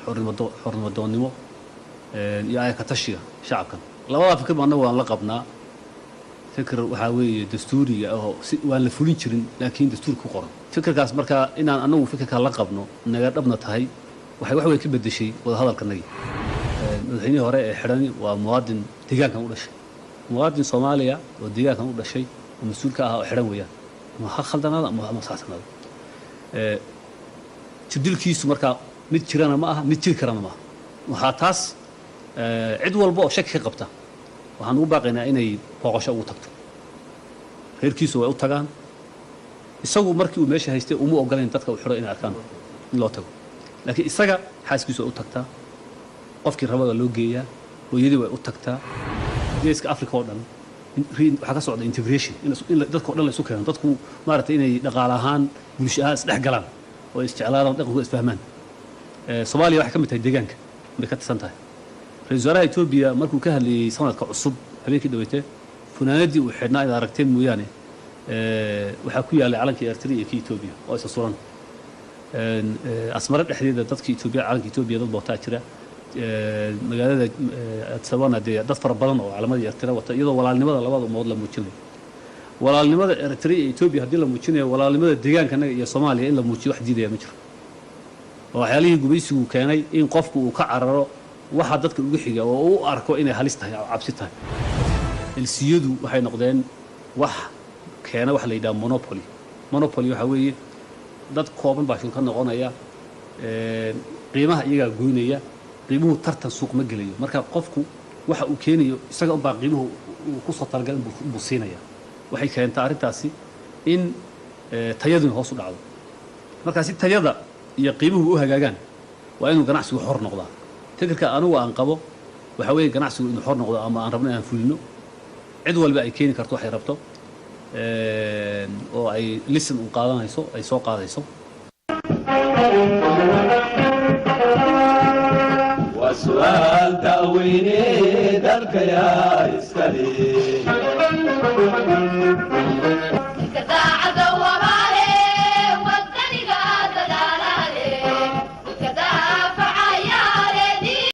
حرمة دونيمو يا كتشيا شعب كان لو فكر ما نوع لقبنا فكر وحاوي دستوري أو وأنا فلين شرين لكن دستور كقرن فكر كاس مركا إن أنا فكر كلقبنا نجربنا تهاي وحاول كل بدي شيء وهذا الكنجي الحين هراء حراني ومواطن تجاه كان ولا شيء مواطن صوماليا والدجاج كان ولا شيء ومسؤول كها حرام وياه ما خلدنا هذا ما صحتنا هذا تبدل كيس مركا نتشرنا معها نتشر كرنا معها وحاتاس عدوى البو شك قبته وحنو باقينا إني فوقش أو تكتو غير كيسو أو تجان يسووا مركي وماشي هيستي ومو أقولين تتكو حرام إن أركان لا تكو لكن السجا حاس كيسو أو تكتا qofkii rabada loo geeyaa hooyadii way u tagtaa geeska Afrika oo dhan waxa ka socda integration in dadka oo dhan la isu keeno dadku maaragtay inay dhaqaale ahaan bulshada isdhex galaan oo isticmaalaan dhaqanka isfahmaan Soomaaliya waxa ka mid tahay deegaanka bay ka tirsan tahay ra'iisul wasaaraha Itoobiya markuu ka hadlayay sanadka cusub habeenkii dhaweeyay funaanadii uu xidhnaa id aragteen mooyaane waxa ku yaallay calankii Eritrea iyo Itoobiya oo isa suran asmara dhexdeeda dadka Itoobiya calanka Itoobiya dad bootaa jira magaalada sabana dad fara badan oo calaamada Eritrea wata iyadoo walaalnimada labada umood la muujinayo walaalnimada Eritrea iyo Itoobiya hadii la muujinayo walaalnimada deegaankana iyo Soomaaliya in la muujiyo wax diidaya ma jiro waxyaalihii gubaysigu keenay in qofku uu ka cararo waxa dadka ugu xiga oo uu arko inay halis tahay oo cabsi tahay ilsiyadu waxay noqdeen wax keena wax la yiraahdo monopoly waxa weeye dad kooban baa shirkad noqonaya qiimaha iyaga goynaya qiimuhu tartan suuq ma gelayo marka qofku waxa uu keenayo isaga u baa qiimuhu ku soo talgal buu siinaya waxay keentaa arintaasi in tayadu hoos u dhacdo marka si tayada iyo qiimuhu u hagaagaan waa inuu ganacsigu xor noqdaa fikirka anigu aan qabo waxa weeye ganacsigu inuu xor noqdo ama aan rabno inaan fulino cid walba ay keeni karto waxay rabto oo ay lisan u qaadanayso ay soo qaadayso وسؤال تأويني ذلك يا إسكالي